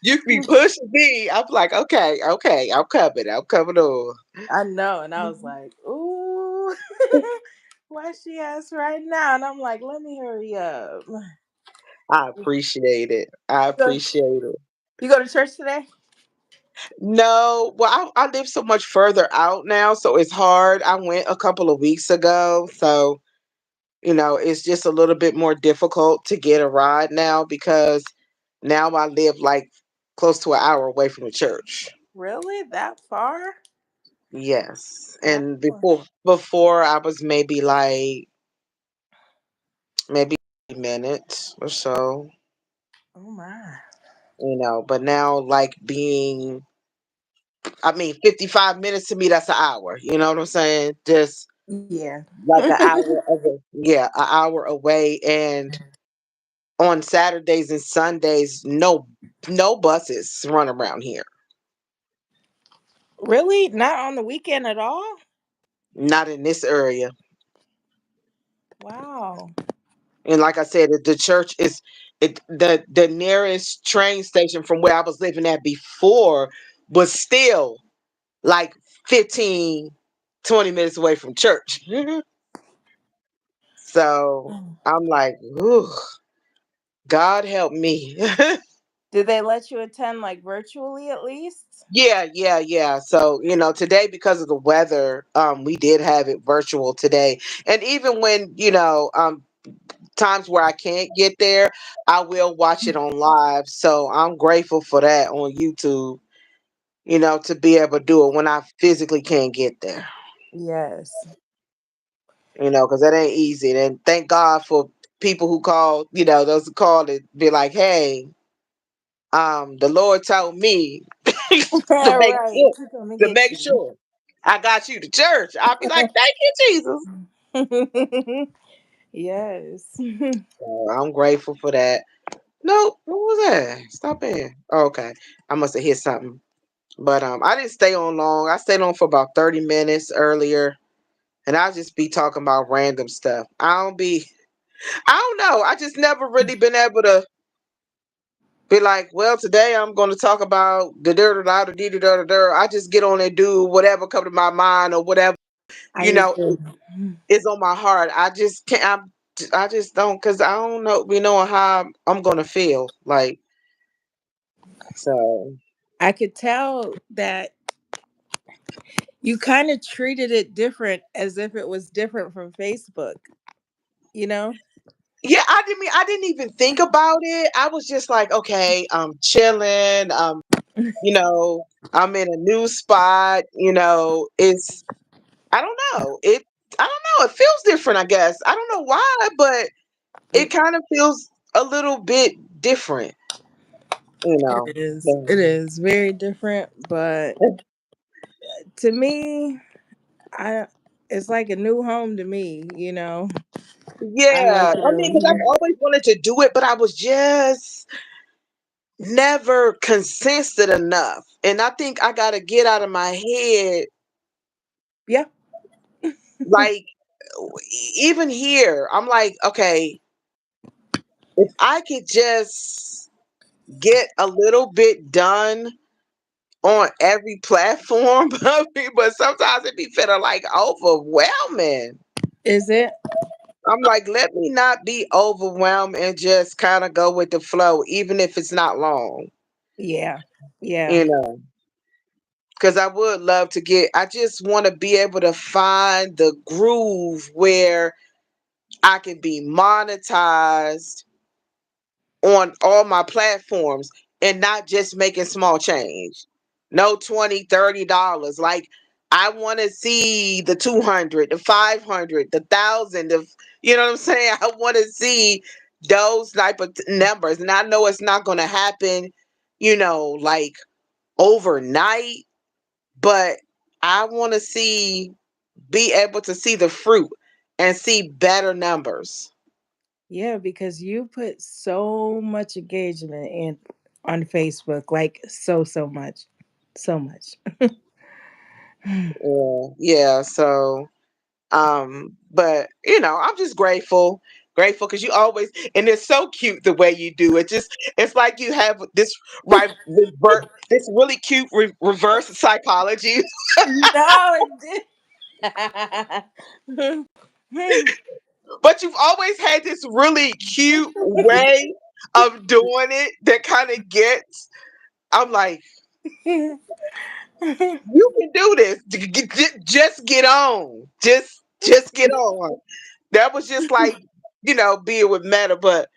You be pushing me. I'm like, okay, okay, I'm coming. I'm coming on. I know, and I was like, "Ooh, why she asked right now?" And I'm like, "Let me hurry up." I appreciate it. I You go, appreciate it. you go to church today? No, well, I live so much further out now, so it's hard. I went a couple of weeks ago, so it's just a little bit more difficult to get a ride now because now I live like close to an hour away from the church. Really, that far? Yes, and Oh, before I was maybe minutes or so, oh my. but now like I mean, 55 minutes to me, that's an hour. You know what I'm saying? Just Yeah. like an hour away. Yeah, an hour away. And on Saturdays and Sundays, no buses run around here. Really? Not on the weekend at all? Not in this area. Wow. And like I said, the church is the nearest train station from where I was living at before was still like 15, 20 minutes away from church. So I'm like, ooh, God help me. Did they let you attend like virtually at least? Yeah, yeah, yeah. So, today because of the weather, we did have it virtual today. And even when, times where I can't get there, I will watch it on live. So I'm grateful for that on YouTube, to be able to do it when I physically can't get there, Yes. because that ain't easy. And thank God for people who call, those who call it, be like, hey, the Lord told me to make Right. sure, Let me to get make you. sure I got you to church. I'll be like, thank you, Jesus. Yes. So I'm grateful for that. No, what was that? Stop it. Oh, okay. I must have hit something. But I didn't stay on long. I stayed on for about 30 minutes earlier. And I'll just be talking about random stuff. I don't know. I just never really been able to be like, well, today I'm going to talk about the dirt da da da da da. I just get on and do whatever comes to my mind or whatever I you do know too. is on my heart. I just can't. I just don't because I don't know. We know how I'm going to feel like so. I could tell that you kind of treated it different as if it was different from Facebook, you know? Yeah, I didn't even think about it. I was just like, okay, I'm chilling. You know, I'm in a new spot. It's I don't know. I don't know. It feels different, I guess. I don't know why, but it It kind of feels a little bit different, you know. is. So, It is very different, but to me, I it's like a new home to me, you know. I like yeah, it I over mean, because I've here. always wanted to do it, but I was just never consistent enough. And I think I got to get out of my head, Yeah. like, even here, I'm like, okay, if I could just get a little bit done on every platform, but sometimes it be feeling like overwhelming. Is it? I'm like, let me not be overwhelmed and just kind of go with the flow, even if it's not long, Yeah. Yeah. you know. Because I would love to I just want to be able to find the groove where I can be monetized on all my platforms and not just making small change. No 20, $30. Like I want to see the 200, the 500, the 1,000, you know what I'm saying? I want to see those type of numbers. And I know it's not going to happen, like overnight, but I want to be able to see the fruit and see better numbers. Yeah, because you put so much engagement in on Facebook, like so much. So much. Yeah, yeah. So, but I'm just grateful. Grateful because you always, and it's so cute the way you do it. Just it's like you have this right this really cute reverse psychology. No, it did. But you've always had this really cute way of doing it that kind of gets. I'm like, you can do this. Just get on. Just get on. That was just like, being with Meta, but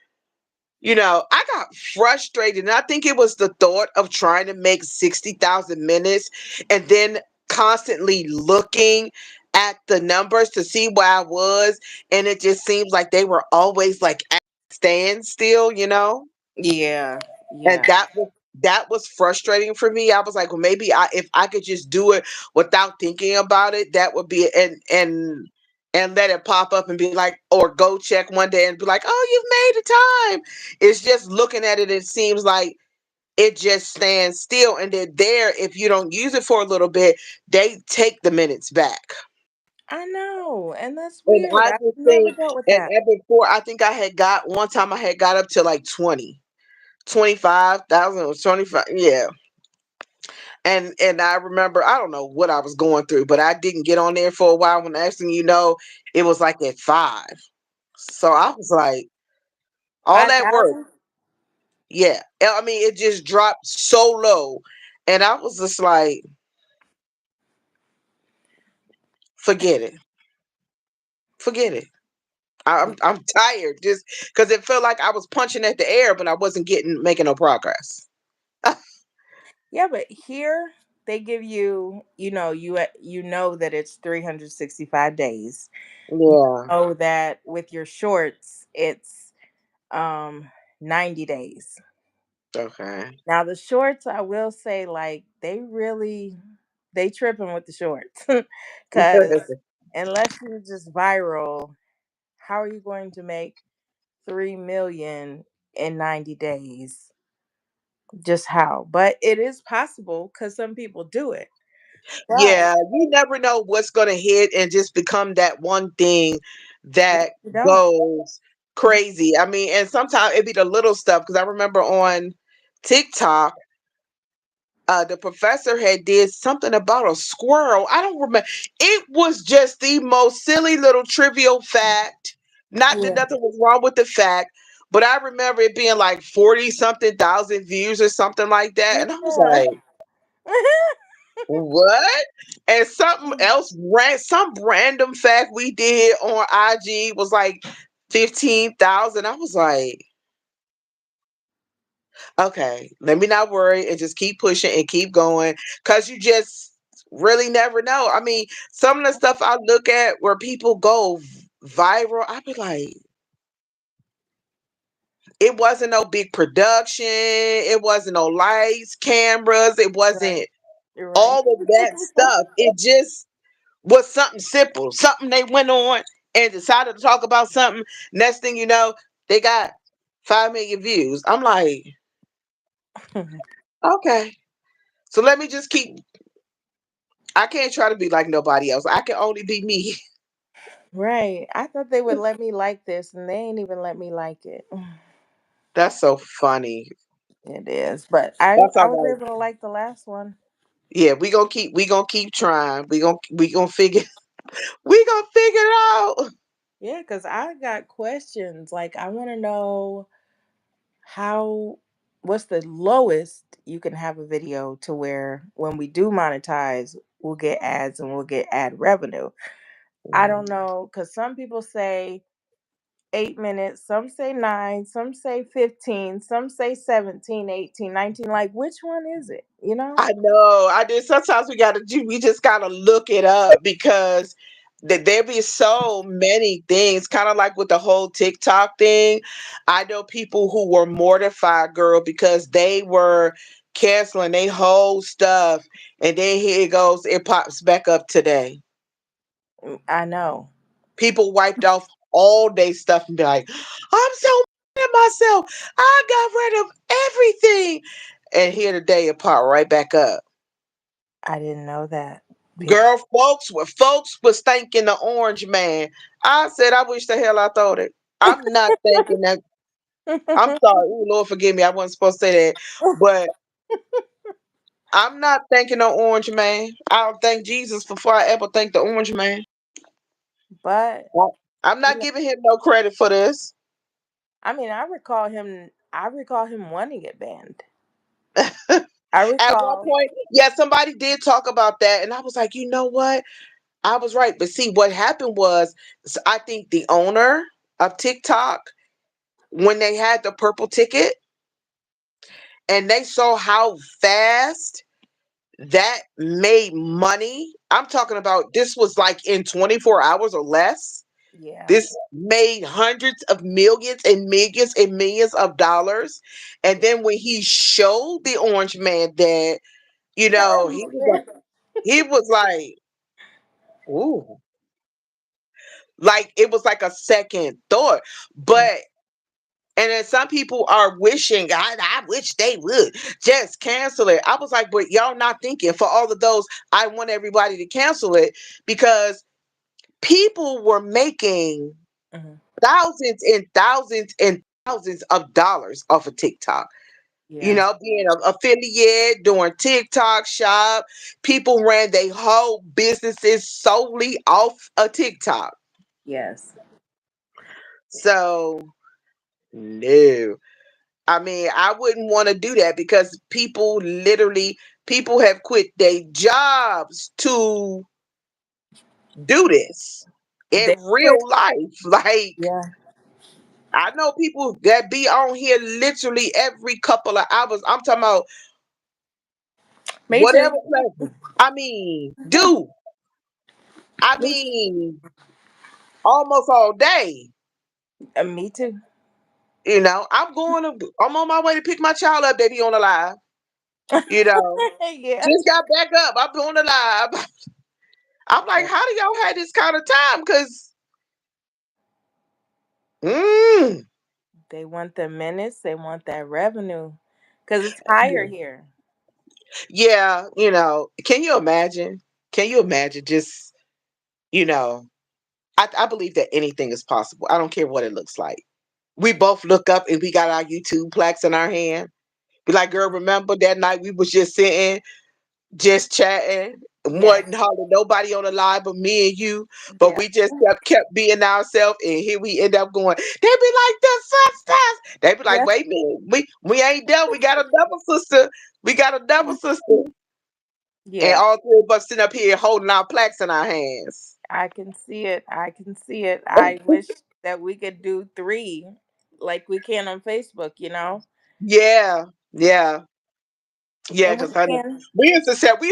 I got frustrated, and I think it was the thought of trying to make 60,000 minutes and then constantly looking at the numbers to see where I was, and it just seems like they were always like at standstill. Yeah, And yeah. that was frustrating for me. I was like, well, maybe if I could just do it without thinking about it, that would be, and let it pop up and be like, or go check one day and be like, oh, you've made the time. It's just looking at it, it seems like it just stands still, and then there, if you don't use it for a little bit, they take the minutes back. I know, and that's And weird. I I just never think, dealt with that. and before, I think I had got one time, I had got up to like 25,000 or 25. Yeah. And I remember, I don't know what I was going through, but I didn't get on there for a while. When next thing you know, it was like at 5. So I was like, all that work, 5,000. yeah. I mean, it just dropped so low, and I was just like, forget it, forget it. I'm tired, just because it felt like I was punching at the air, but I wasn't getting making no progress. Yeah, but here they give you, you know that it's 365 days. You Yeah. know that with your shorts, it's um 90 days. Okay. Now the shorts, I will say, like they tripping with the shorts, because unless you're just viral, how are you going to make 3 million in 90 days? Just how? But it is possible because some people do it. But Yeah, you never know what's going to hit and just become that one thing that you don't. goes crazy. I mean, and sometimes it be the little stuff because I remember on TikTok, the professor had did something about a squirrel. I don't remember. It was just the most silly little trivial fact. Not that Yeah. nothing was wrong with the fact, but I remember it being like 40 something thousand views or something like that. And I was Yeah. like, what? And something else, some random fact we did on IG was like 15,000. I was like, okay, let me not worry and just keep pushing and keep going, because you just really never know. I mean, some of the stuff I look at where people go viral, I be like, it wasn't no big production, it wasn't no lights, cameras, it Right. wasn't You're right. all of that stuff. It just was something simple, something they went on and decided to talk about something. Next thing you know, they got 5 million views. I'm like, okay. So let me just keep, I can't try to be like nobody else. I can only be me. Right. I thought they would let me like this, and they ain't even let me like it. That's so funny. It is, but I That's I all was right. able to like the last one. Yeah, we gonna keep trying. We gonna figure we gonna figure it out. Yeah, because I got questions. Like, I want to know how, what's the lowest you can have a video to where when we do monetize, we'll get ads and we'll get ad revenue. I don't know, because some people say 8 minutes, some say nine, some say 15, some say 17, 18, 19. Like, which one is it? I know. I did. Sometimes we gotta do. We just gotta look it up because there be so many things. Kind of like with the whole TikTok thing. I know people who were mortified, girl, because they were canceling their whole stuff, and then here it goes. It pops back up today. I know. People wiped off all day stuff and be like, "I'm so mad at myself. I got rid of everything," and here today it popped right back up. I didn't know that. People. Girl, folks was thanking the orange man. I said, I wish the hell I thought it. I'm not thinking that. I'm sorry, ooh, Lord forgive me. I wasn't supposed to say that, but I'm not thanking no orange man. I'll thank Jesus before I ever thank the orange man. But I'm you not know, giving him no credit for this. I mean, I recall him. I recall him wanting it banned. I At one recall. point, yeah, somebody did talk about that, and I was like, you know what? I was right. But see, what happened was, I think the owner of TikTok, when they had the purple ticket and they saw how fast that made money, I'm talking about this was like in 24 hours or less. Yeah, This made hundreds of millions and millions of dollars. And yeah. then when he showed the orange man that, you know, he was like, ooh, like it was like a second thought. Mm, But and then some people are wishing, I wish they would just cancel it. I was like, but y'all not thinking for all of those, I want everybody to cancel it because people were making mhm. thousands and thousands and thousands of dollars off of TikTok. You Yeah. know, being an affiliate, doing TikTok shop. People ran their whole businesses solely off of TikTok. Yes. So, no. I mean, I wouldn't want to do that because people have quit their jobs to do this in They quit. real life. Like, Yeah. I know people that be on here literally every couple of hours. I'm talking about Me too. whatever pleasure. I mean, dude, I Me too. mean, almost all day. Me too. You know, I'm on my way to pick my child up. They be on the live. You know, Yeah. just got back up. I'm doing the live. I'm like, Yeah. how do y'all have this kind of time? Because, mm, They want the minutes. They want that revenue, because it's higher here. yeah, you know, can you imagine? Can you imagine just, you know, I believe that anything is possible. I don't care what it looks like. We both look up and we got our YouTube plaques in our hand. Be like, girl, remember that night we was just sitting, just chatting, Yes. wasn't hardly nobody on the line but me and you, but Yeah. we just kept being ourselves, and here we end up going. They be like the sisters. They be like, Yeah. wait a minute, we ain't done. We got another sister. We got another sister, and Yeah. all three of us sitting up here holding our plaques in our hands. I can see it. I can see it. I wish that we could do three, like we can on Facebook. Yeah, yeah, yeah. And we Because honey, can. we used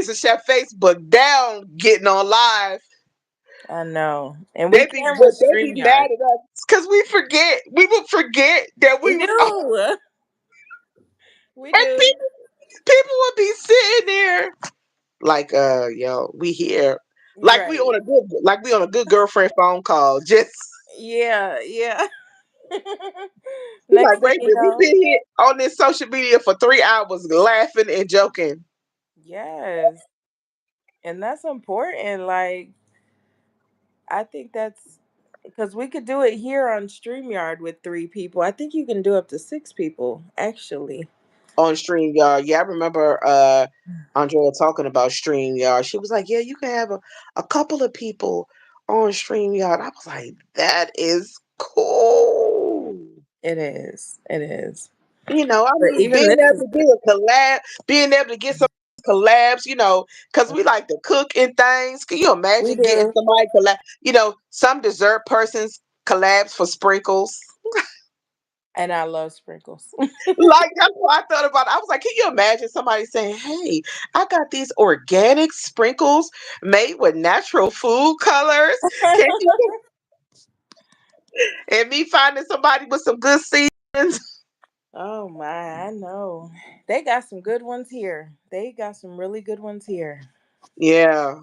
to shut Facebook down, getting on live. I know. And we They be can with but they be StreamYard. mad at us because we forget. We would forget that We we was on. do. We And do. people would be sitting there like, yo, we here. Right. Like we on a good girlfriend phone call. Just Yeah. Yeah. be Next like, thing wait a you minute, we know. been here on this social media for 3 hours laughing and joking Yes. And that's important. Like, I think that's because we could do it here on StreamYard with three people. I think you can do up to six people, actually. on StreamYard. Yeah, I remember Andrea talking about StreamYard. She was like, yeah, you can have a couple of people on StreamYard. I was like, that is cool. It is. It is. You know, I But mean, even being this able is to do a collab, being able to get some collabs, you know, because we like to cook and things. Can you we imagine getting do. somebody collab? You know, some dessert persons collabs for sprinkles. And I love sprinkles. Like that's what I thought about. I was like, can you imagine somebody saying, "Hey, I got these organic sprinkles made with natural food colors." Can you? And me finding somebody with some good seasons. Oh my, I know. They got some good ones here. They got some really good ones here. Yeah.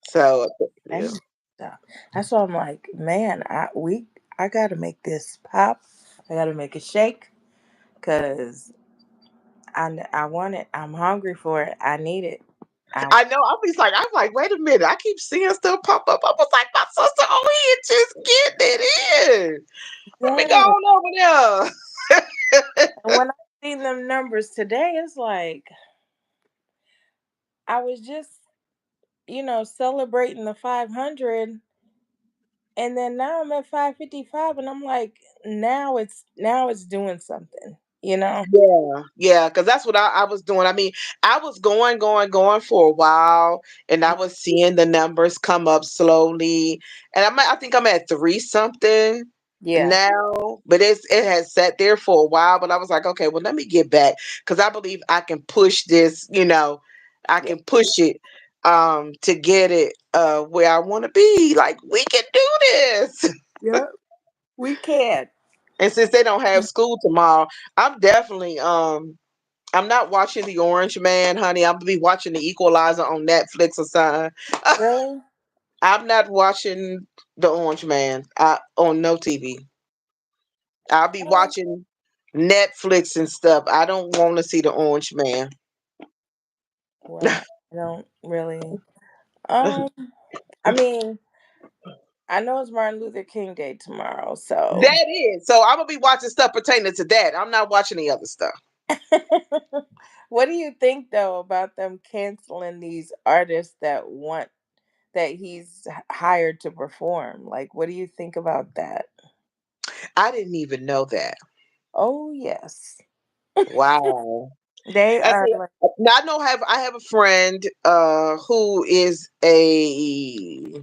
So yeah. And stuff. That's why I'm like, man, I gotta make this pop. I gotta make it shake because I want it. I'm hungry for it. I need it. I I know. I'm like, wait a minute. I keep seeing stuff pop up. I was like, my sister over here just getting it in. Let me go yeah. on over there. And when I seen them numbers today, it's like I was just, celebrating the 500, and then now I'm at 555, and I'm like, now it's doing something, you know? Yeah, yeah, because that's what I was doing. I mean, I was going for a while, and I was seeing the numbers come up slowly, and I think I'm at three something Yeah. now, but it has sat there for a while. But I was like, okay, well, let me get back because I believe I can push this. I Yeah. can push it to get it where I want to be. Like we can do this. Yeah. We can. And since they don't have school tomorrow, I'm definitely I'm not watching The Orange Man, honey. I'm gonna be watching The Equalizer on Netflix or something. Really? I'm not watching The Orange Man on no TV. I'll be Oh, watching Netflix and stuff. I don't want to see The Orange Man. well, I don't really. Um, I mean, I know it's Martin Luther King Day tomorrow, so That is. So I'm gonna be watching stuff pertaining to that. I'm not watching the other stuff. what do you think though about them canceling these artists that he's hired to perform? Like, what do you think about that? I didn't even know that. Oh yes, Wow. they I are see. like, Now I have a friend who is a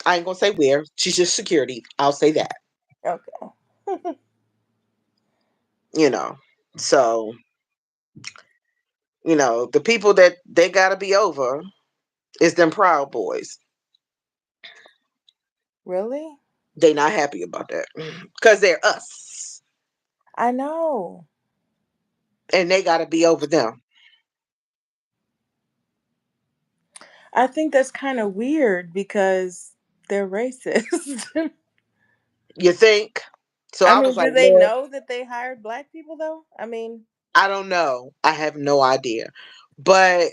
I ain't gonna say where. She's just security. I'll say that. okay. You know. So, the people that they gotta be over is them Proud Boys. Really? They not happy about that. Cause they're us. I know. And they gotta be over them. I think that's kind of weird because they're racist. You think? So I I was mean, like, do they Lord, know that they hired black people though? I mean, I don't know. I have no idea. But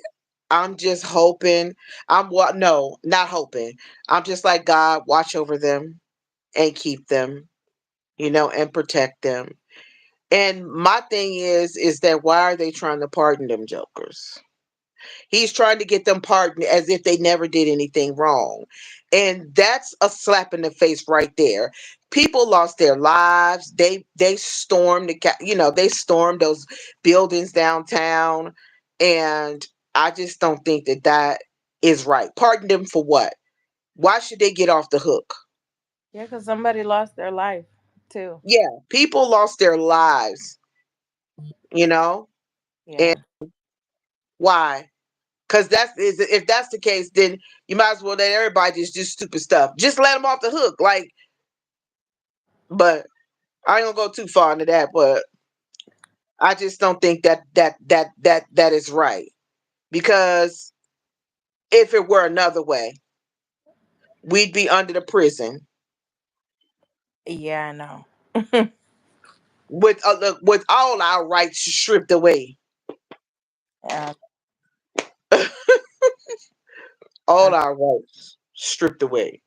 I'm just hoping. I'm what no, not hoping. I'm just like God, watch over them and keep them, and protect them. And my thing is that why are they trying to pardon them jokers? He's trying to get them pardoned as if they never did anything wrong. And that's a slap in the face right there. People lost their lives. They stormed they stormed those buildings downtown, and I just don't think that that is right. Pardon them for what? Why should they get off the hook? yeah, because somebody lost their life too. Yeah, people lost their lives, you know? And Yeah. why? Because if that's the case, then you might as well let everybody just do stupid stuff. Just let them off the hook. Like, but I ain't gonna go too far into that. But I just don't think that is right. Because if it were another way, we'd be under the prison Yeah, I know. with all our rights stripped away. Yeah. All our rights stripped away.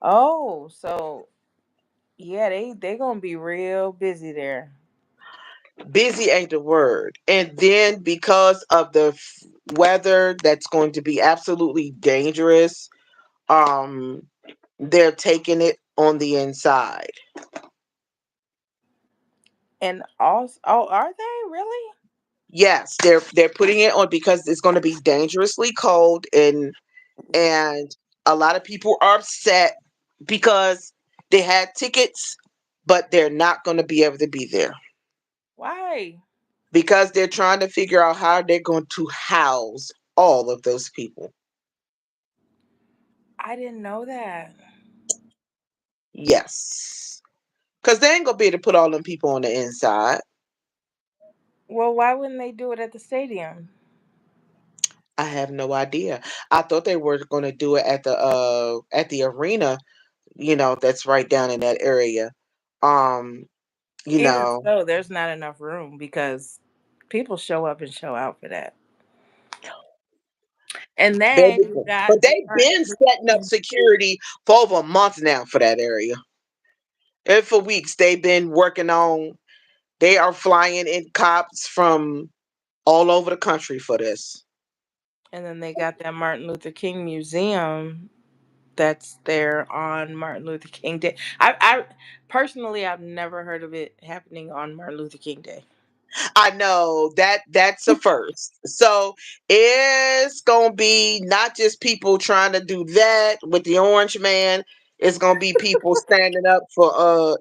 Oh, so yeah, they gonna be real busy there. Busy ain't the word. And then because of the weather that's going to be absolutely dangerous, um they're taking it on the inside. And also, oh, are they really? Yes, they're putting it on because it's going to be dangerously cold, and a lot of people are upset because they had tickets but they're not going to be able to be there Why? because they're trying to figure out how they're going to house all of those people. I didn't know that. Yes. Because they ain't going to be able to put all them people on the inside. Well, why wouldn't they do it at the stadium? I have no idea. I thought they were going to do it at the arena, that's right down in that area. Um, you Even know, so, there's not enough room because People show up and show out for that. And then Baby. you got But the they've Martin been Luther setting up King. security for over a month now for that area. And for weeks they've been working on, they are flying in cops from all over the country for this. And then they got that Martin Luther King museum that's there on Martin Luther King Day. I personally, I've never heard of it happening on Martin Luther King Day. I know that that's a first. So it's gonna be not just people trying to do that with the orange man. It's gonna be people standing up for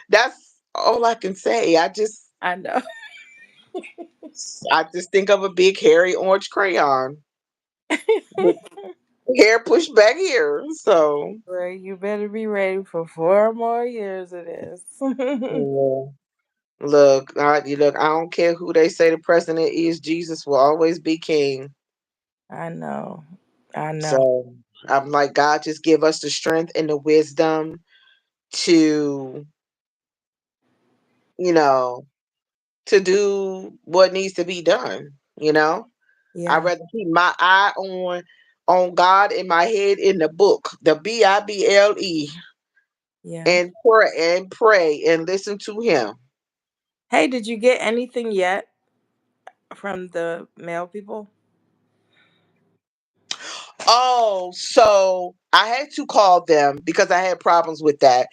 that's all I can say. I know. I just think of a big hairy orange crayon with hair pushed back here. So Well, you better be ready for 4 more years of this. yeah. Look, you look. I don't care who they say the president is. Jesus will always be king. I know. I know. So I'm like, God, just give us the strength and the wisdom to, you know, to do what needs to be done. You know, I'd Yeah. rather keep my eye on God and my head in the book, the Bible, Yeah. and pray and listen to Him. Hey, did you get anything yet from the mail people? Oh, so I had to call them because I had problems with that,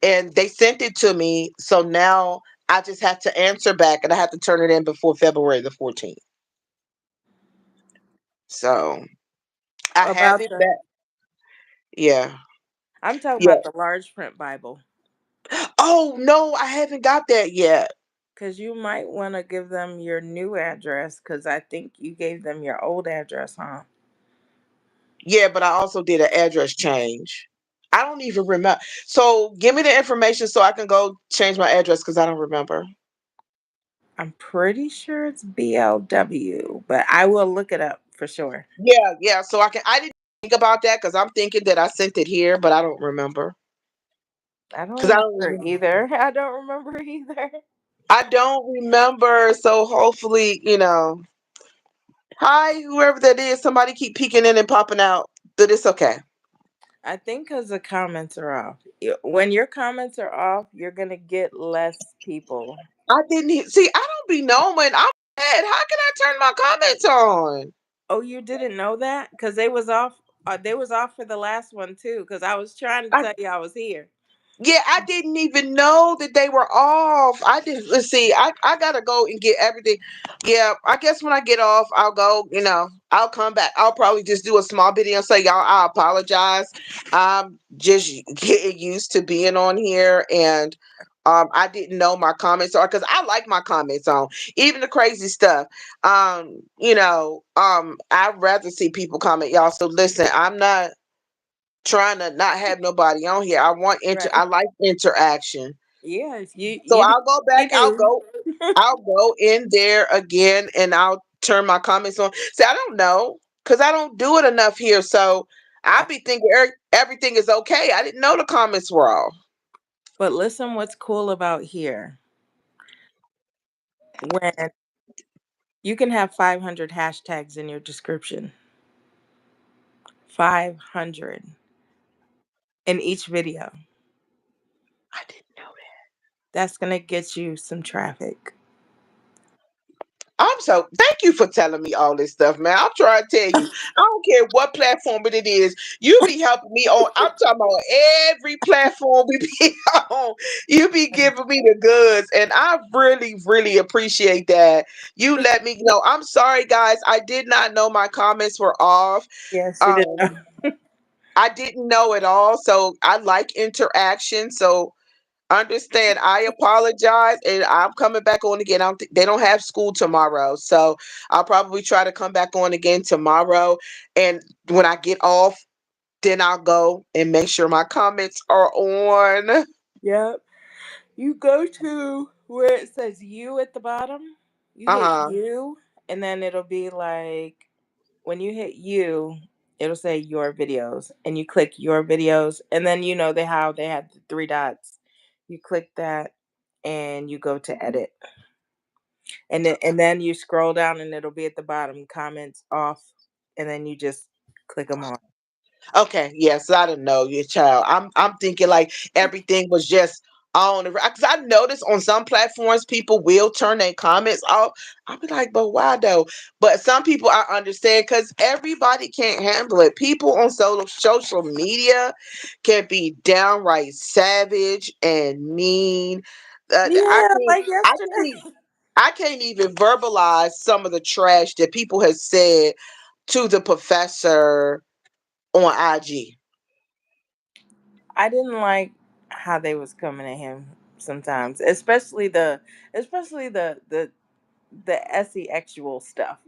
and they sent it to me. So now I just have to answer back, and I have to turn it in before February the 14th. So I have About it the back. Yeah. I'm talking Yeah. about the large print Bible. Oh no, I haven't got that yet. Because you might want to give them your new address because I think you gave them your old address, huh? Yeah, but I also did an address change. I don't even remember. So give me the information so I can go change my address because I don't remember. I'm pretty sure it's BLW, but I will look it up for sure. Yeah, yeah. So I can. I didn't think about that because I'm thinking that I sent it here, but I don't remember. I don't Because I don't remember remember. either. I don't remember either. I don't remember. So hopefully, hi, whoever that is, somebody keep peeking in and popping out. But it's okay. I think because the comments are off. When your comments are off, you're going to get less people. I didn't see. I don't be knowing. I'm bad. How can I turn my comments on? Oh, you didn't know that? Because they was off. They was off for the last one too. Because I was trying to I tell you I was here. Yeah, I didn't even know that they were off. I didn't. Let's see. I gotta go and get everything. Yeah, I guess when I get off, I'll go. I'll come back. I'll probably just do a small video and say, y'all, I apologize. I'm just getting used to being on here, and I didn't know my comments are because I like my comments on even the crazy stuff. I'd rather see people comment, y'all. So listen, I'm not trying to not have nobody on here. I Right. like interaction. Yes, So you do I'll go what back, you do. I'll go in there again and I'll turn my comments on. See, I don't know because I don't do it enough here. So I'll be thinking everything is okay. I didn't know the comments were off. But listen, what's cool about here when you can have 500 hashtags in your description, 500 in each video. I didn't know. That's gonna get you some traffic. I'm so thank you for telling me all this stuff, man. I'm trying to tell you. I don't care what platform it is. You be helping me on. I'm talking about every platform we be on. You be giving me the goods, and I really, really appreciate that. You let me know. I'm sorry, guys. I did not know my comments were off. Yes, you did. Um, I didn't know at all. So I like interaction. So understand, I apologize, and I'm coming back on again. They don't have school tomorrow, so I'll probably try to come back on again tomorrow. And when I get off, then I'll go and make sure my comments are on. Yep. You go to where it says you at the bottom. You hit Uh-huh. you, and then it'll be like when you hit you, it'll say your videos, and you click your videos, and then they had the three dots. You click that, and you go to edit. And then you scroll down and it'll be at the bottom, comments off, and then you just click them on. Okay, yes, I don't know your child. I'm thinking like everything was just on the because I noticed on some platforms people will turn their comments off. I'll be like, but why though? But some people I understand because everybody can't handle it. People on social media can be downright savage and mean. I Yeah, can't. like I can't. yesterday. I can't even verbalize some of the trash that people have said to the professor on IG. I didn't like how they was coming at him sometimes, especially the SE actual stuff.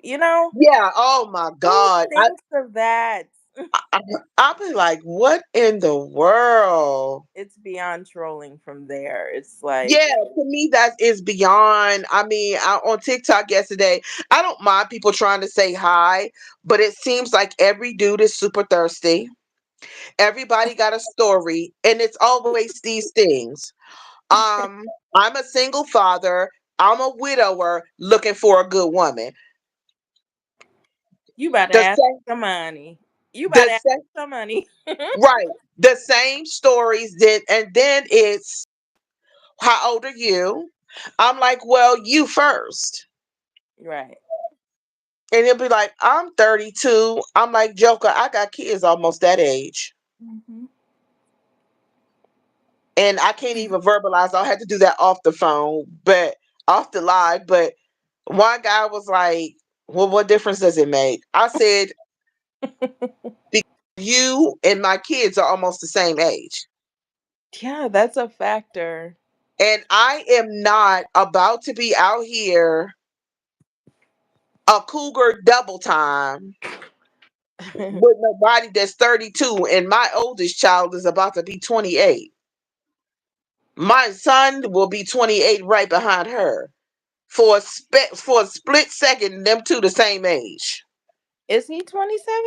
Yeah. Oh my Who God. thinks of that? I I'll be like, what in the world? It's beyond trolling from there. It's like, Yeah, to me that is beyond. I mean, on TikTok yesterday, I don't mind people trying to say hi, but it seems like every dude is super thirsty. Everybody got a story, and it's always these things. Um, I'm a single father. I'm a widower looking for a good woman. you about to The ask same, some money. You about the to ask same, some money. right? The same stories that, and then it's how old are you? I'm like, well, you first. Right. And he'll be like, I'm 32. I'm like, Joker, I got kids almost that age. Hmm. And I can't even verbalize. I'll have to do that off the phone, but off the live. But one guy was like, well, what difference does it make? I said, you and my kids are almost the same age. Yeah, that's a factor. And I am not about to be out here a cougar double time with nobody that's 32 and my oldest child is about to be 28. My son will be 28 right behind her. For a split second, them two the same age. Is he 27?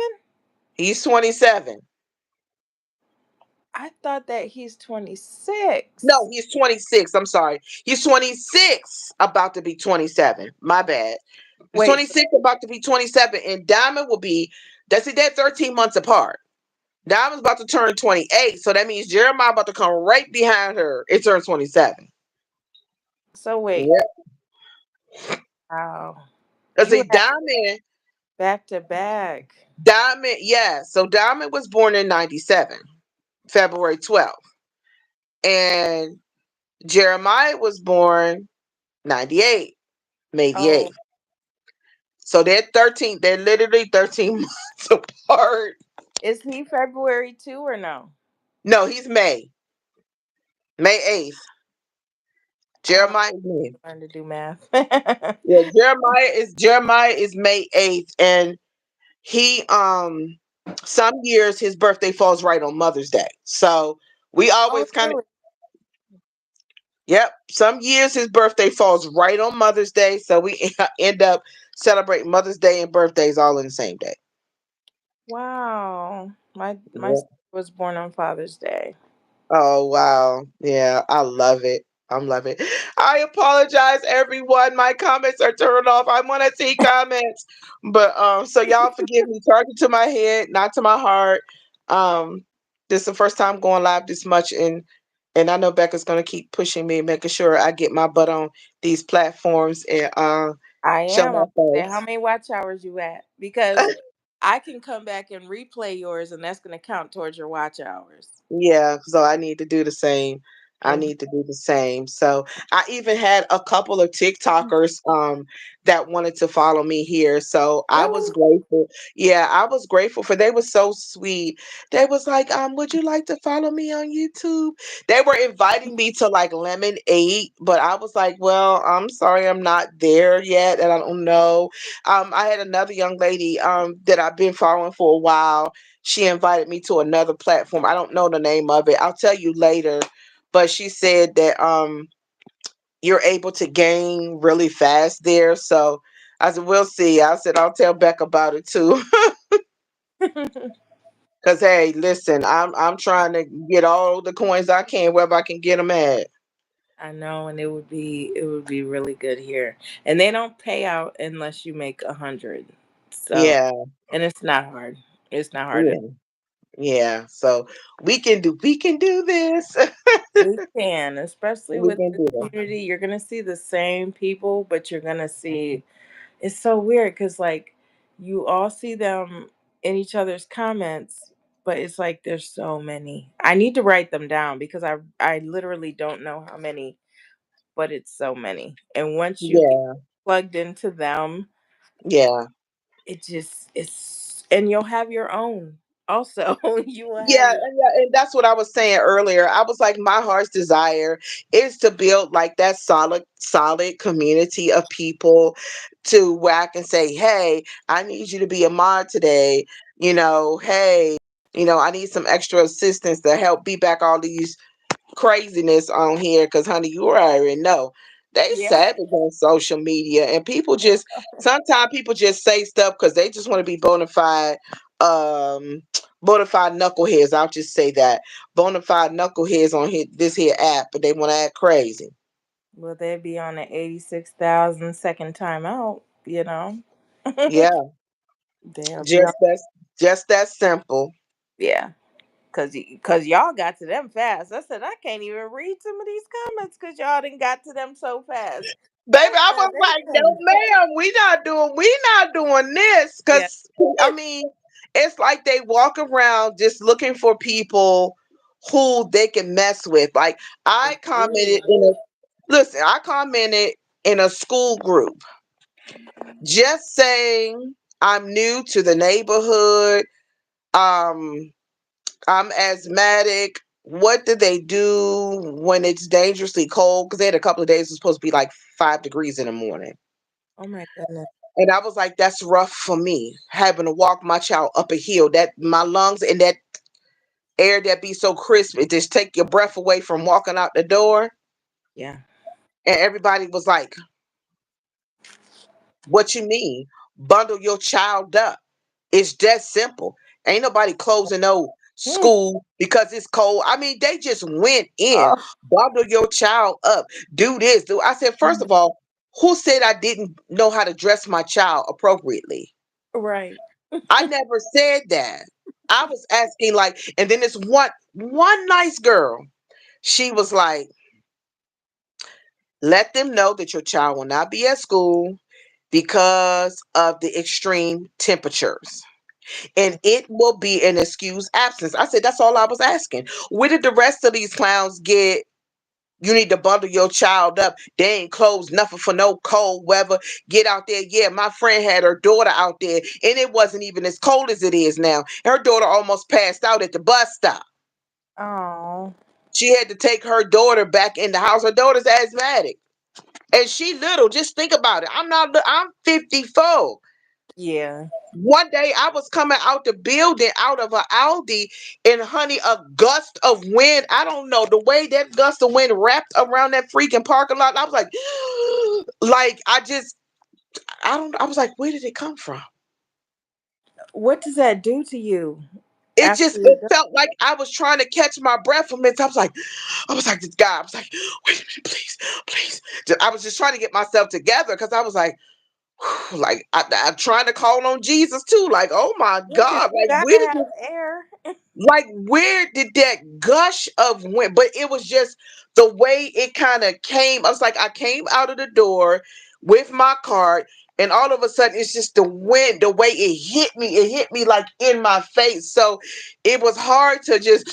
He's 27. I thought that he's No, 26. he's 26. I'm sorry. He's 26, about to be 27. My bad. He's Wait, so 26, about to be 27, and Diamond will be. That's it. They're 13 months apart. Diamond's about to turn 28, so that means Jeremiah about to come right behind her. It turns 27. wait. Yeah. Wow. I You say had back to back. Diamond, yeah. So Diamond was born in 97, February 12th. And Jeremiah was born 98, May the Oh, 8th. So they're literally 13 months apart. is he February too or no? No, he's May 8th. Oh, Jeremiah is May. learn to do math. Yeah, Jeremiah is May 8th. And he some years his birthday falls right on Mother's Day. So we Oh, always kind of. really? Yep. Some years his birthday falls right on Mother's Day, so we end up celebrating Mother's Day and birthdays all in the same day. Wow. My Yeah. sister was born on Father's Day. Oh wow. Yeah, I love it. I love it. I apologize, everyone. My comments are turned off. I want to see comments, but so y'all forgive me. Target to my head, not to my heart. Um, this is the first time going live this much, and I know Becca's gonna keep pushing me, making sure I get my butt on these platforms and I show am. my I'm say how face. many watch hours you at? Because I can come back and replay yours, and that's going to count towards your watch hours. Yeah, so I need to do the same. I Hmm. need to do the same. So I even had a couple of TikTokers that wanted to follow me here. So I was Really? grateful. Yeah, I was grateful for they were so sweet. They was like, would you like to follow me on YouTube? They were inviting me to like Lemon 8, but I was like, well, I'm sorry, I'm not there yet and I don't know. I had another young lady that I've been following for a while. She invited me to another platform. I don't know the name of it. I'll tell you later. But she said that you're able to gain really fast there. So I said, we'll see. I said, I'll tell Beck about it too. Cause hey, listen, I'm trying to get all the coins I can wherever I can get them at. I know, and it would be really good here. And they don't pay out unless you make 100. So, Yeah, and it's not hard. It's not hard. yeah, yeah. So we can do this. We can, especially We with can the do it. community. You're gonna see the same people, but you're gonna see. It's so weird because like you all see them in each other's comments, but it's like there's so many. I need to write them down because I literally don't know how many, but it's so many. And once you get Yeah, plugged into them, yeah. it's and you'll have your own. Also, you will have Yeah, your and that's what I was saying earlier. I was like, my heart's desire is to build like that solid community of people to where I can say, hey, I need you to be a mod today. Hey, I need some extra assistance to help beat back all these craziness on here because honey, you already know they yeah. savage on social media, and people just sometimes people just say stuff because they just want to be um bona fide knuckleheads. I'll just say that bona fide knuckleheads on this here app, but they want to act crazy. Will they be on the 86,000 second time out? Yeah, They'll be on. just that simple. Yeah. Cause y'all got to them fast. I said I can't even read some of these comments because y'all didn't got to them so fast. Baby, I I said was they like, no, couldn't. ma'am, we not doing this. Yeah. Cause I mean, it's like they walk around just looking for people who they can mess with. Like They I do. commented in a listen, I commented in a school group just saying I'm new to the neighborhood. Um, I'm asthmatic. What do they do when it's dangerously cold? Because they had a couple of days, it's supposed to be like 5 degrees in the morning. Oh my goodness. And I was like, that's rough for me, having to walk my child up a hill. That my lungs and that air that be so crisp, it just take your breath away from walking out the door. Yeah. And everybody was like, what you mean? Bundle your child up. It's that simple. Ain't nobody closing no Hmm. school because it's cold. I mean, they just went in. Oh, Bundle your child up. Do this. Do I said, first of all, who said I didn't know how to dress my child appropriately? right. I never said that. I was asking like, and then this one nice girl, she was like, let them know that your child will not be at school because of the extreme temperatures. And it will be an excused absence. I said, that's all I was asking. Where did the rest of these clowns get? You need to bundle your child up. They ain't closed nothing for no cold weather. Get out there. Yeah, my friend had her daughter out there, and it wasn't even as cold as it is now. Her daughter almost passed out at the bus stop. Oh. She had to take her daughter back in the house. Her daughter's asthmatic, and she little. Just think about it. I'm 54. Yeah. One day I was coming out the building out of a Aldi, and honey, a gust of wind. I don't know the way that gust of wind wrapped around that freaking parking lot. I was like, like I don't. I was like, where did it come from? What does that do to you It after just you're it done? felt like I was trying to catch my breath from it. I was like this guy. I was like, wait a minute, please, please. I was just trying to get myself together because I was like, like I'm trying to call on Jesus too. Like, oh my Yeah, because God, you like gotta where did have this air. where did that gush of wind? But it was just the way it kind of came. I was like, I came out of the door with my cart, and all of a sudden it's just the wind, the way it hit me like in my face. So it was hard to just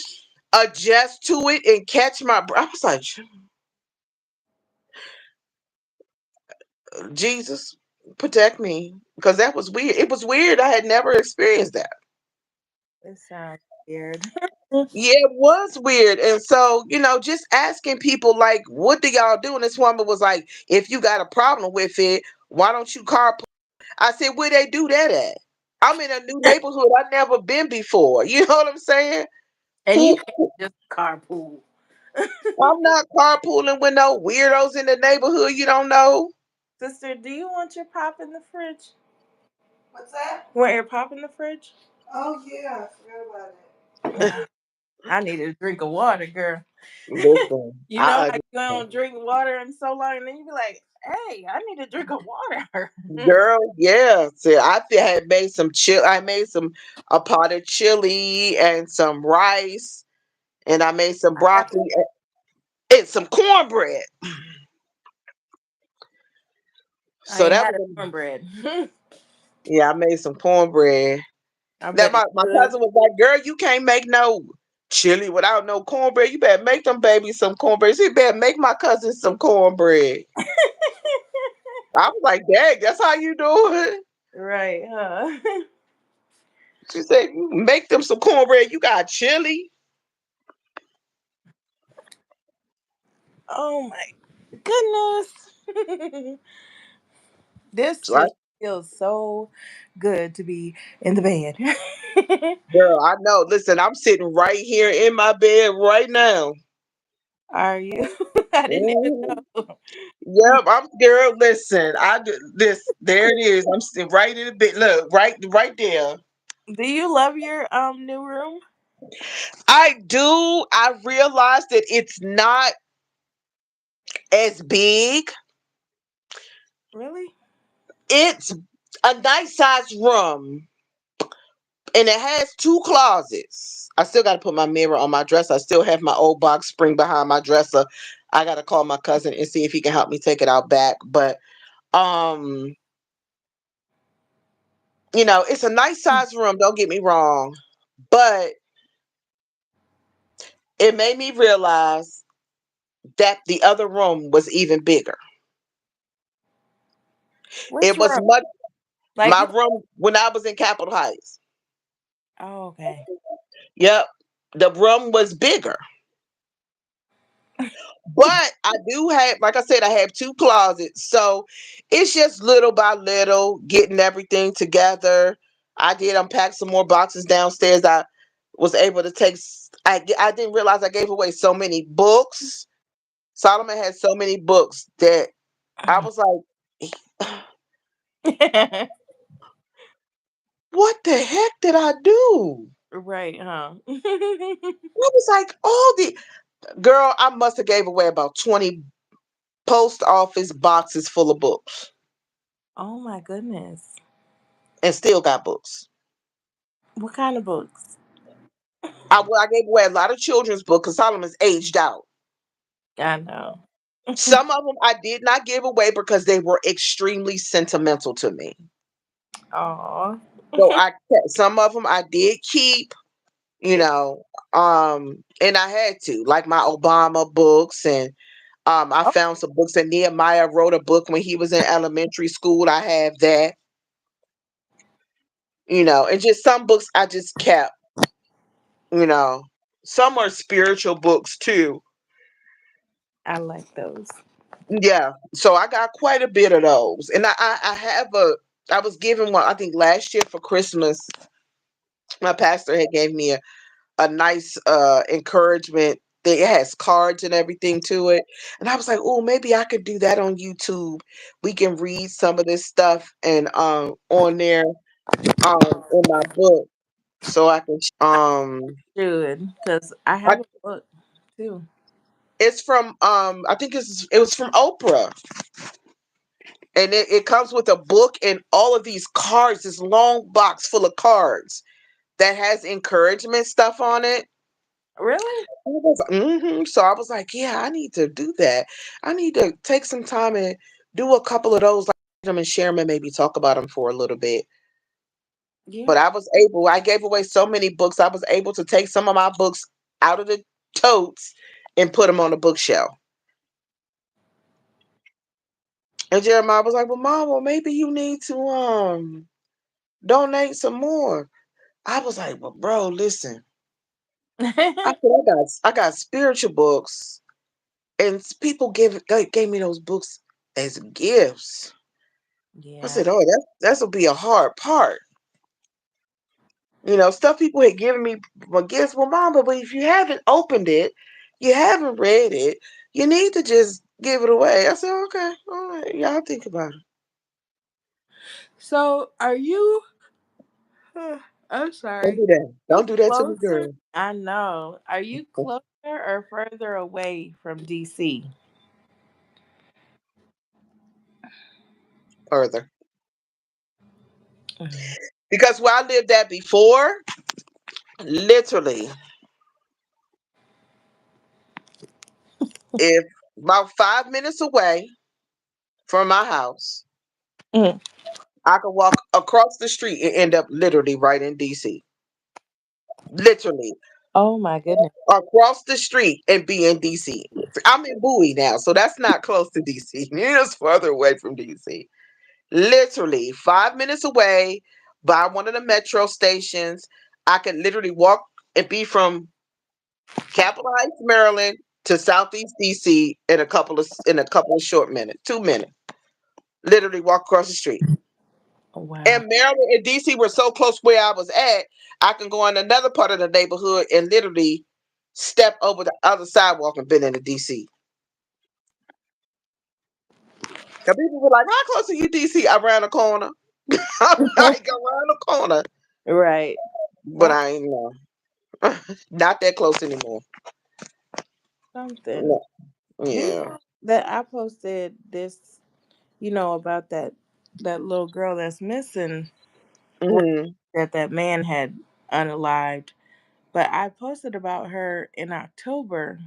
adjust to it and catch my breath. I was like, Jesus, protect me. Because that was weird. It was weird. I had never experienced that. It sounds weird. Yeah, it was weird. And so, just asking people like, what do y'all do? And this woman was like, if you got a problem with it, why don't you carpool? I said, where they do that at? I'm in a new neighborhood I've never been before. You know what I'm saying? And you Who can't just carpool. I'm not carpooling with no weirdos in the neighborhood you don't know. Sister, do you want your pop in the fridge? What's that? Want your pop in the fridge? Oh yeah, I forgot about it. I need a drink of water, girl. Listen, You know I how you understand. don't drink water in so long, and then you be like, "Hey, I need a drink of water." Girl, yeah. See, had made some chill. I made some a pot of chili and some rice, and I made some I have. broccoli and some cornbread. I So ain't that had was a cornbread. yeah. I made some cornbread. I That bet it's my good. cousin was like, "Girl, you can't make no chili without no cornbread. You better make them babies some cornbread." She better make my cousin some cornbread. I was like, "Dang, that's how you do it." Right, huh? She said, "You make them some cornbread. You got chili." Oh my goodness. This So I, just feels so good to be in the bed. girl, I know. Listen, I'm sitting right here in my bed right now. Are you? I didn't even Mhm. know. Yep, I'm girl. Listen, this. There it is. I'm sitting right in the bed. Look, right there. Do you love your new room? I do. I realize that it's not as big. Really? It's a nice sized room, and it has two closets. I still got to put my mirror on my dresser. I still have my old box spring behind my dresser. I got to call my cousin and see if he can help me take it out back. But um, it's a nice sized room. Don't get me wrong, but it made me realize that the other room was even bigger. Which It was room? much Like my you? room when I was in Capitol Heights. Oh, okay. Yep, the room was bigger. But I do have, like I said, I have two closets. So it's just little by little getting everything together. I did unpack some more boxes downstairs. I was able to I didn't realize I gave away so many books. Solomon had so many books that I was like, what the heck did I do? Right, huh? I was like, all the girl, I must have gave away about 20 post office boxes full of books Oh my goodness. and still got books. What kind of books? I gave away a lot of children's books because Solomon's aged out. I know. Some of them I did not give away because they were extremely sentimental to me. Oh. So some of them I did keep, you know, and I had to, like my Obama books, and I found some books that Nehemiah wrote a book when he was in elementary school. I have that, and just some books I just kept, you know. Some are spiritual books too. I like those. Yeah, so I got quite a bit of those, and I have I was given one I think last year for Christmas. My pastor had gave me a nice encouragement thing. It has cards and everything to it, and I was like, oh, maybe I could do that on YouTube. We can read some of this stuff and on there in my book, so I can Should, because I I, have a book too. it's from I think it was from Oprah. And it comes with a book and all of these cards, this long box full of cards that has encouragement stuff on it. Really? So I was like, yeah, I need to do that. I need to take some time and do a couple of those, like them and share them and maybe talk about them for a little bit. Yeah. But I gave away so many books. I was able to take some of my books out of the totes and put them on the bookshelf. And Jeremiah was like, well, Mom, well, maybe you need to donate some more. I was like, well, bro, listen. I said, I got spiritual books, and people gave me those books as gifts. I Yeah. said, oh, that'll be a hard part. Stuff people had given me for gifts. Well, Mom, but if you haven't opened it, you haven't read it, you need to just give it away. I said, okay, all right, y'all think about it. So, are you? I'm Don't sorry. do that. You Don't do that to me, closer? girl. I know. Are you close or further away from DC? Further. Mm. Because where I lived at before, literally, if about 5 minutes away from my house, Mm. I could walk across the street and end up literally right in DC. Literally Oh my goodness. across the street and be in DC. I'm in Bowie now, so that's not close to DC. It's further away from DC. Literally 5 minutes away by one of the metro stations. I could literally walk and be from Capitol Heights, Maryland to Southeast DC in a couple of short minutes, 2 minutes. Literally walk across the street. Oh, wow. And Maryland and DC were so close where I was at, I can go in another part of the neighborhood and literally step over the other sidewalk and been in the DC. Cause people were like, "How close are you, DC?" Around the corner. I'm like around the corner, Right. but That's I ain't know. Not that close anymore. something. No. Do you Yeah. know that I posted this, about that little girl that's missing, or Hmm. that man had unalived. But I posted about her in October.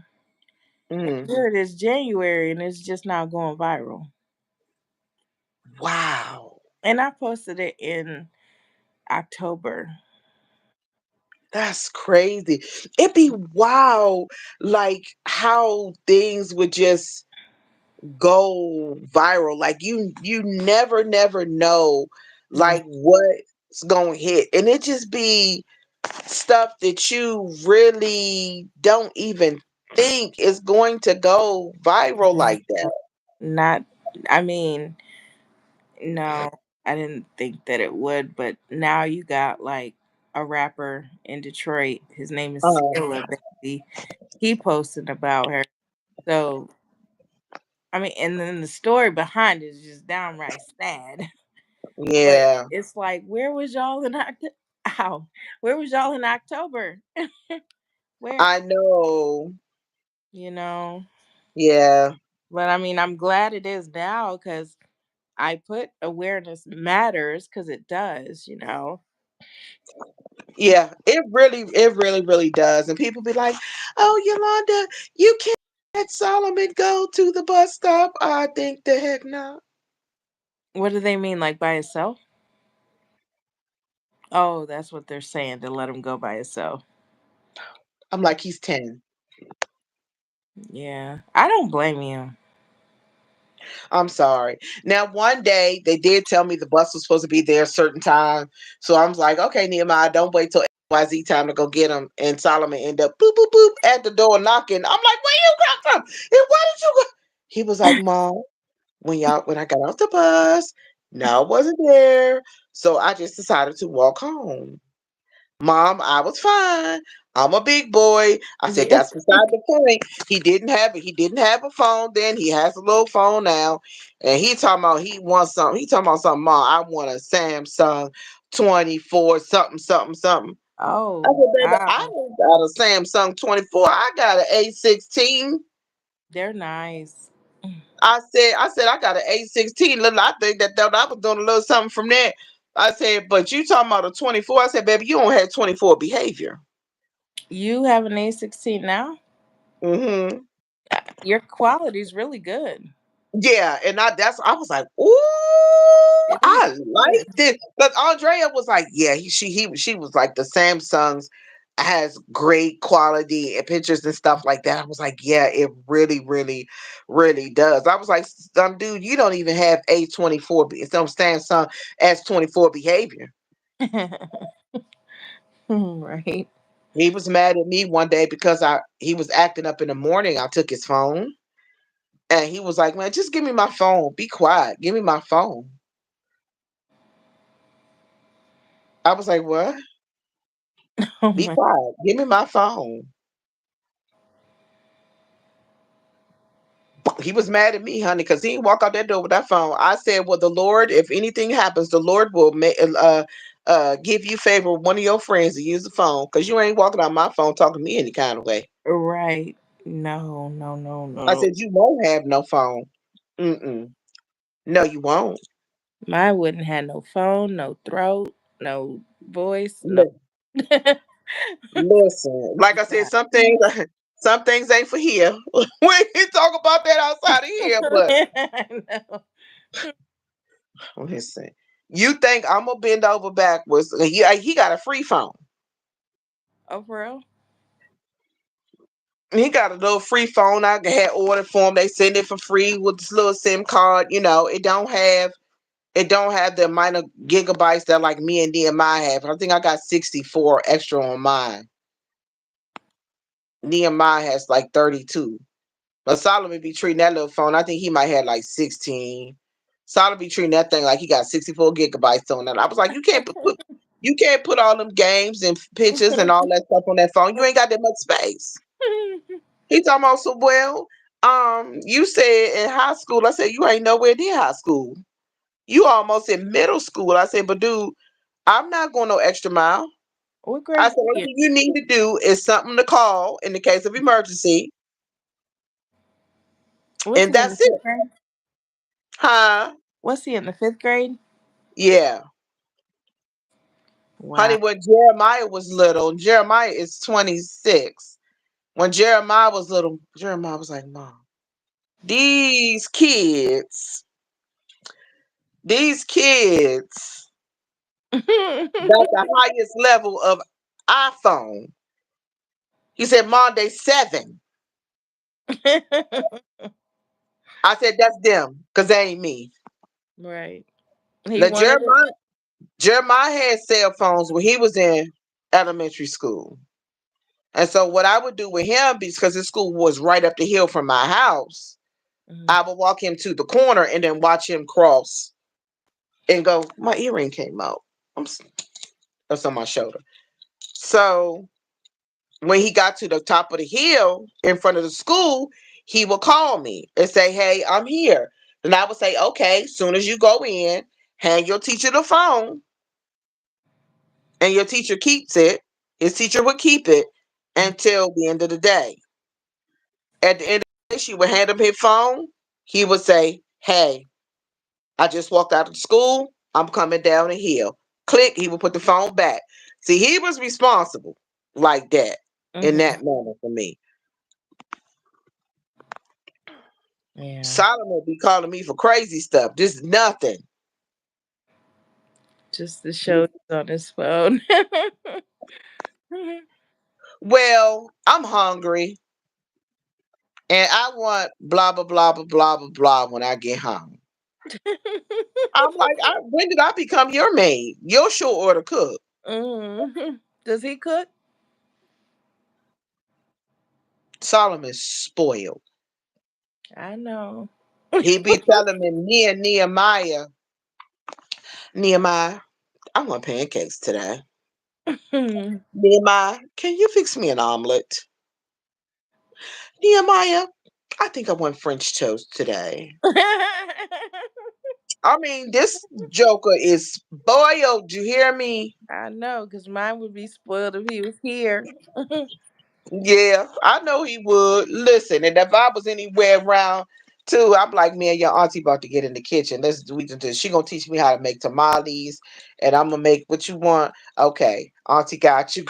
And Hmm. here it is January and it's just now going viral. Wow. And I posted it in October. That's crazy. It'd be wow, like how things would just go viral. Like you never know Right. like what's gonna hit. And it just be stuff that you really don't even think is going to go viral Yeah. like that. Not I mean, no, I didn't think that it would, but now you got like a rapper in Detroit. His name is Uh, Skilla Baby. He posted about her. So I mean, and then the story behind it is just downright sad. But yeah, it's like, where was y'all in Ow, where was y'all in October? Where, I know. you know? Yeah. But I mean, I'm glad it is now because I put awareness matters because it does. Yeah, it really does. And people be like, "Oh, Yolanda, you can't let Solomon go to the bus stop." I think the heck not. What do they mean, like by itself? Oh, that's what they're saying to let him go by itself. I'm like, he's 10. Yeah, I don't blame you. I'm sorry. Now, one day they did tell me the bus was supposed to be there a certain time. So I was like, okay, Nehemiah, don't wait till YZ time to go get him. And Solomon ended up boop, boop, boop at the door knocking. I'm like, where you come from? And why did you go? He was like, Mom, when I got off the bus, no, I wasn't there. So I just decided to walk home. Mom, I was fine. I'm a big boy. I said Yeah. that's beside the point. He didn't have it. He didn't have a phone then. He has a little phone now. And he talking about he wants something. He talking about something, Mom. I want a Samsung 24 something, something, something. I Oh, said, baby, I wow. don't got a Samsung 24. I got an A16. They're nice. I said, I got an A16. Little, I think that I was doing a little something from that. I said, but you talking about a 24. I said, baby, you don't have 24 behavior. You have an A16 now? Hmm. Your quality is really good. Yeah, and I was like, ooh, It is I like good. this. But Andrea was like, yeah, she was like the Samsung's has great quality and pictures and stuff like that. I was like, yeah, it really does. I was like, some dude, you don't even have A24, some Samsung S24 behavior. Right. He was mad at me one day because I he was acting up in the morning. I took his phone and he was like, man, just give me my phone. Be quiet. Give me my phone. I was like, what? Oh Be my. quiet. Give me my phone. He was mad at me, honey, because he didn't walk out that door with that phone. I said, well, the Lord, if anything happens, the Lord will give you favor with one of your friends to use the phone because you ain't walking out my phone talking to me any kind of way. Right. No, no, no, I no. said, you won't have no phone. Mm-mm. No, you won't. Mine wouldn't have no phone, no throat, no voice, no. Li- Listen, like I said, some things ain't for here. We can talk about that outside of here, but I know. listen, you think I'm gonna bend over backwards? He got a free phone. Oh, for real? He got a little free phone I had ordered for him. They send it for free with this little SIM card. It don't have the amount of gigabytes that like me and Nehemiah have. I think I got 64 extra on mine. Nehemiah has like 32. But Solomon be treating that little phone. I think he might have like 16. Solomon be treating that thing like he got 64 gigabytes on it. I was like, you can't put all them games and pictures and all that stuff on that phone. You ain't got that much space. He talking about so well. You said in high school. I said you ain't nowhere near high school. You almost in middle school. I said, but dude, I'm not going no extra mile. What I grade said, only he in? thing you need to do is something to call in the case of emergency, What's and he in the that's it. fifth grade? Huh? What's he in the fifth grade? Yeah. Wow. Honey, when Jeremiah was little, Jeremiah is 26. When Jeremiah was little, Jeremiah was like, Mom, these kids, these kids got the highest level of iPhone. He said, Mom, they 7. I said, that's them, because they ain't me. Right. He Now, wanted it. Jeremiah had cell phones when he was in elementary school. And so what I would do with him, because his school was right up the hill from my house, Mhm. I would walk him to the corner and then watch him cross and go, my earring came out. That's on my shoulder. So when he got to the top of the hill in front of the school, he would call me and say, hey, I'm here. And I would say, okay, soon as you go in, hand your teacher the phone and your teacher keeps it. His teacher would keep it until the end of the day. At the end of the day, she would hand him his phone. He would say, hey, I just walked out of school. I'm coming down the hill. Click, he would put the phone back. See, he was responsible like that in Mhm. that manner for me. Yeah. Solomon be calling me for crazy stuff. This is nothing. Just to show he's on his phone. Well, I'm hungry and I want blah blah blah blah blah blah blah when I get home. I'm like, when did I become your maid? Your short order cook. Mhm. Does he cook? Solomon's spoiled. I know. He be telling me and Nehemiah, I want pancakes today. Nehemiah, can you fix me an omelet? Nehemiah, I think I want French toast today. I mean, this joker is spoiled. You hear me? I know, because mine would be spoiled if he was here. Yeah, I know he would. Listen, and if I was anywhere around too, I'm like, man, your auntie about to get in the kitchen. She gonna teach me how to make tamales, and I'm gonna make what you want. Okay, auntie got you.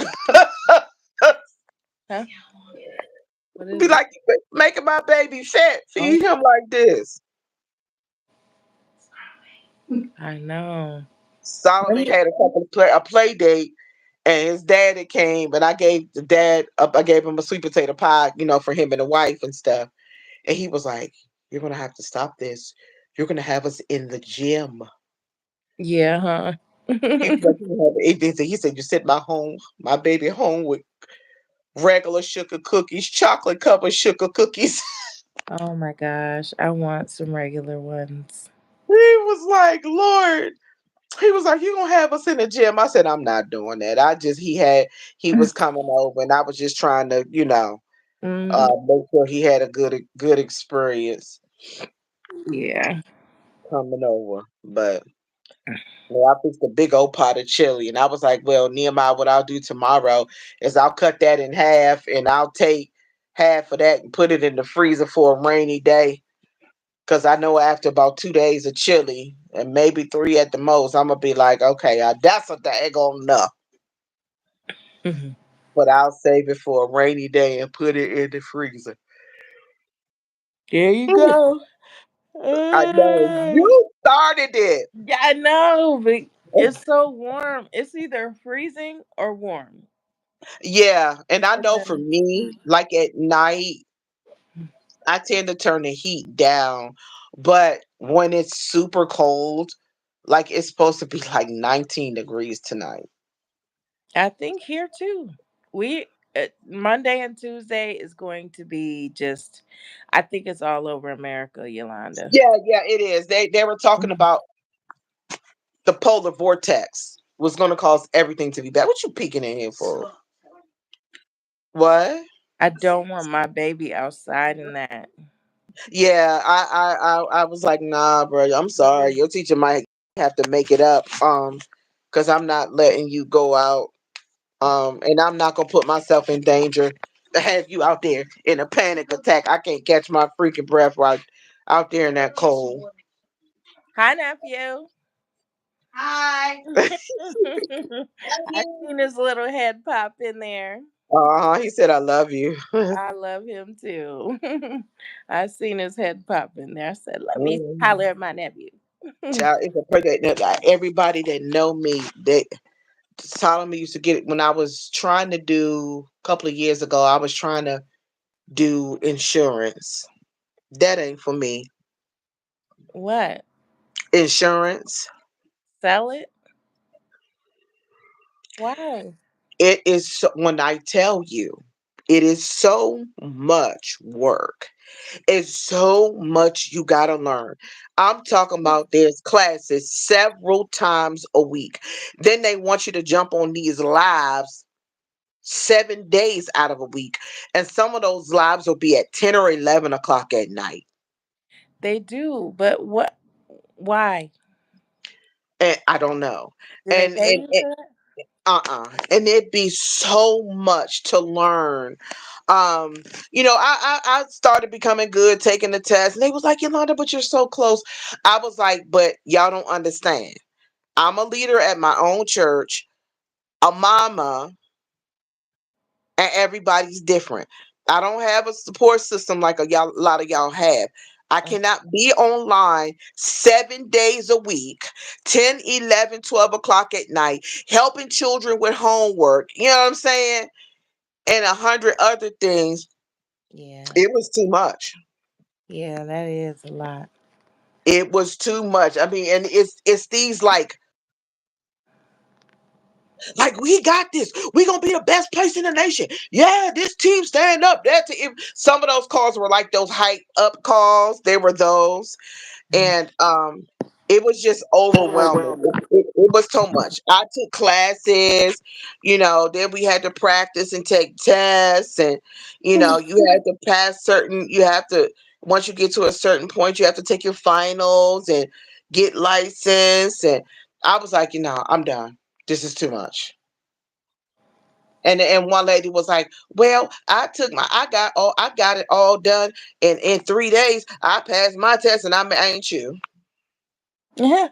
Huh? What Be is it? like, making my baby fat. Oh, Feed him like this. I know. Solomon When had a play date, and his daddy came, and I gave the dad up. I gave him a sweet potato pie, for him and the wife and stuff. And he was like, "You're gonna have to stop this. You're gonna have us in the gym." Yeah, huh? He was like, "You have a visit." He said, "You sent my baby home with regular sugar cookies, chocolate covered sugar cookies." Oh my gosh, I want some regular ones. He was like, "Lord." He was like, "You gonna have us in the gym?" I said, "I'm not doing that." He was coming over, and I was just trying to, Hmm. make sure he had a good experience Yeah. coming over. But well, I fixed a big old pot of chili, and I was like, "Well, Nehemiah, what I'll do tomorrow is I'll cut that in half, and I'll take." half of that and put it in the freezer for a rainy day. Cause I know after about 2 days of chili and maybe three at the most, I'm gonna be like, okay, that's a daggone enough. But I'll save it for a rainy day and put it in the freezer. There you Ooh, go. I know Uh, you started it. yeah, I know, but it's so warm. It's either freezing or warm. Yeah, and I And know for then me, like at night, I tend to turn the heat down. But when it's super cold, like it's supposed to be like 19 degrees tonight. I think here too. We Monday and Tuesday is going to be just. I think it's all over America, Yolanda. Yeah, yeah, it is. They were talking about the polar vortex was going to cause everything to be bad. What you peeking in here for? What? I don't want my baby outside in that. Yeah, I was like, nah, bro. I'm sorry. Your teacher might have to make it up. Because I'm not letting you go out. And I'm not gonna put myself in danger to have you out there in a panic attack. I can't catch my freaking breath right out there in that cold. Hi, nephew. Hi. I seen his little head pop in there. He said I love you. I love him too. I seen his head pop in there. I said, "Let me Mhm. holler at my nephew." Child, it's a perfect. Everybody that know me, they Solomon used to get it when I was trying to do a couple of years ago. I was trying to do insurance. That ain't for me. What? Insurance. Sell it? Why? It is when I tell you, it is so much work. It's so much you gotta learn. I'm talking about there's classes several times a week. Then they want you to jump on these lives 7 days out of a week. And some of those lives will be at 10 or 11 o'clock at night. They do, but what? Why? And I don't know. Do they And pay and, you and for that? and it'd be so much to learn. um I started becoming good taking the test, and they was like, Yolanda, but you're so close. I was like, but y'all don't understand. I'm a leader at my own church, a mama, and everybody's different. I don't have a support system like a lot of y'all have. I Mm. cannot be online 7 days a week, 10, 11, 12 o'clock at night, helping children with homework. You know what I'm saying? And a hundred other things. Yeah, It was too much. yeah, that is a lot. It was too much. I mean, and it's these like we got this. We gonna be the best place in the nation. Yeah, this team stand up. That team. Some of those calls were like those hype up calls. They were those, Mm. and it was just overwhelming. It was so much. I took classes, then we had to practice and take tests, and you had to pass certain. You have to once you get to a certain point, you have to take your finals and get licensed. And I was like, I'm done. This is too much. And one lady was like, "Well, I got it all done in 3 days. I passed my test, and I ain't you." I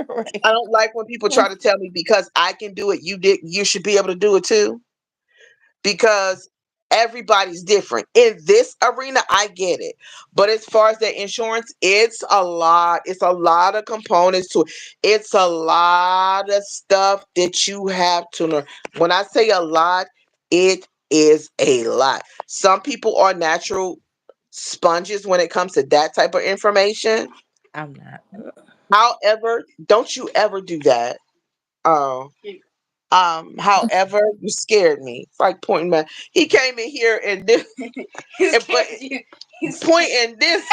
Right. don't like when people try to tell me because I can do it, you should be able to do it too. Because everybody's different. In this arena, I get it. But as far as the insurance, it's a lot. It's a lot of components to it. It's a lot of stuff that you have to learn. When I say a lot, it is a lot. Some people are natural sponges when it comes to that type of information. I'm not. However, don't you ever do that. Oh. However, you scared me. It's like pointing my. He came in here and this, pointing this,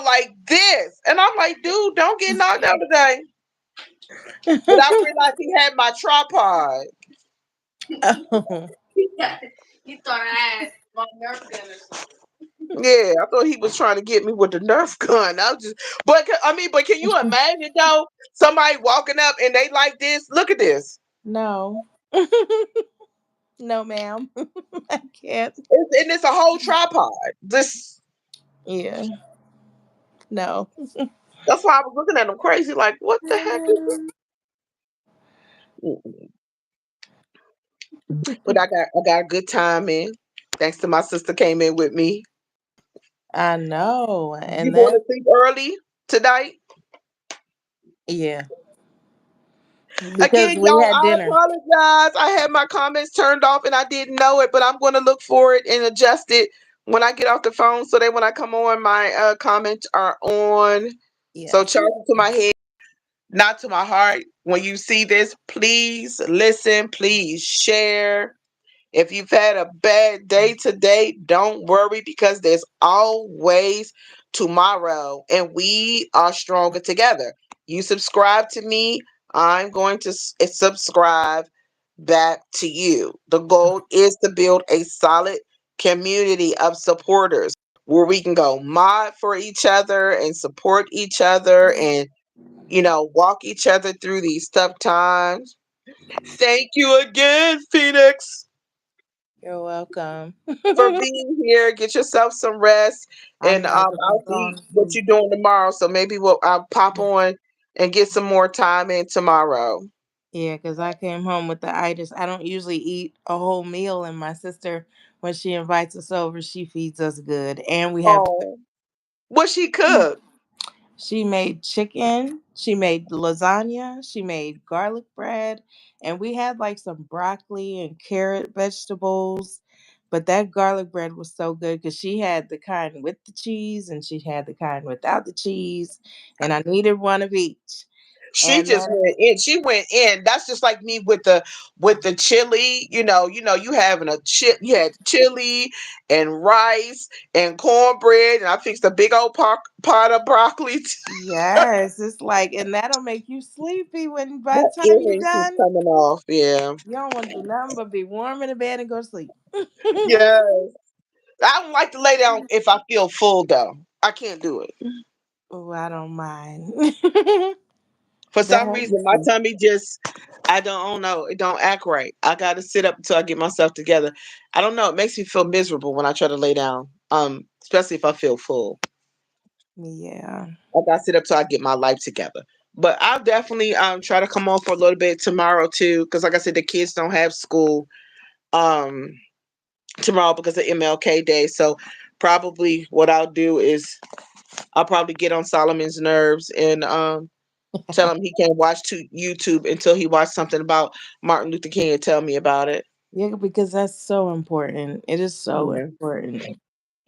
like this, and I'm like, dude, don't get knocked out today. But I realized he had my tripod. Oh. Yeah, I thought he was trying to get me with the Nerf gun. I was just, but can you imagine though? Somebody walking up and they like this. Look at this. No. No, ma'am. I can't. And it's a whole tripod. This Yeah. No. that's why I was looking at them crazy, like, what the heck is this? But I got a good time in. Thanks to my sister came in with me. I know. You And going to that, sleep early tonight? yeah. Because Again, we y'all, had I dinner. apologize. I had my comments turned off and I didn't know it, but I'm going to look for it and adjust it when I get off the phone so that when I come on, my comments are on. So Yes. charge it to my head, not to my heart. When you see this, please listen, please share. If you've had a bad day today, don't worry because there's always tomorrow and we are stronger together. You subscribe to me, I'm going to subscribe back to you. The goal is to build a solid community of supporters where we can go mod for each other and support each other and, walk each other through these tough times. Thank you again, Phoenix, You're welcome. for being here. Get yourself some rest, I'm and about to be I'll see going to what sleep. you're doing tomorrow. So maybe I'll pop on and get some more time in tomorrow. Yeah, because I came home with the itis. I don't usually eat a whole meal, and my sister, when she invites us over, she feeds us good. And we have, Oh, what she cooked? she made chicken, she made lasagna, she made garlic bread, and we had like some broccoli and carrot vegetables. But that garlic bread was so good because she had the kind with the cheese and she had the kind without the cheese, and I needed one of each. She And just then, went in. She went in. That's just like me with the chili. You having a chip. You had chili and rice and cornbread, and I fixed a big old pot of broccoli. yes, it's like, and that'll make you sleepy when by My the time you're earrings keep done. coming off. Yeah, You don't want to do nothing but be warm in the bed and go to sleep. yeah. I don't like to lay down if I feel full though. I can't do it. Oh, I don't mind. For That some helps me reason, my sleep. tummy just, I don't know, it don't act right. I gotta sit up until I get myself together. I don't know. It makes me feel miserable when I try to lay down. Especially if I feel full. Yeah. I gotta sit up till I get my life together. But I'll definitely try to come on for a little bit tomorrow too, because like I said, the kids don't have school um tomorrow because of MLK Day. So probably what I'll do is I'll probably get on Solomon's nerves and tell him he can't watch YouTube until he watched something about Martin Luther King and tell me about it. Yeah, because that's so important. It is so Yeah, important.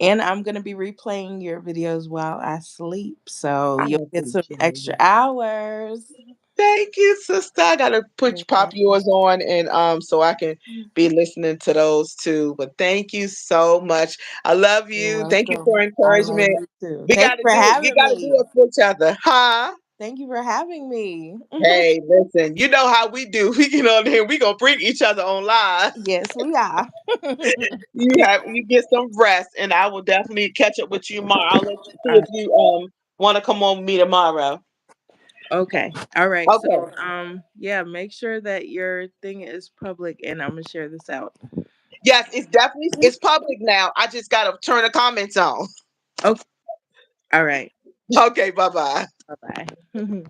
And I'm going to be replaying your videos while I sleep. So I you'll get some appreciate extra it. hours. Thank you, sister. I gotta You're pop welcome. yours on and so I can be listening to those too. But thank you so much. I love You're you. Thank you welcome. for I love encouragement. you too. We Thank you gotta for do it. You having gotta do me. it for each other, huh? Thank you for having me. Hey, listen, you know how we do. We get on here, we gonna bring each other online. Yes, we are. You get some rest, and I will definitely catch up with you tomorrow. I'll let you see All if right. you want to come on with me tomorrow. Okay. All right. So, Okay. yeah, make sure that your thing is public and I'm going to share this out. Yes, it's public now. I just gotta turn the comments on. Okay. All right. Okay, bye bye. Bye-bye.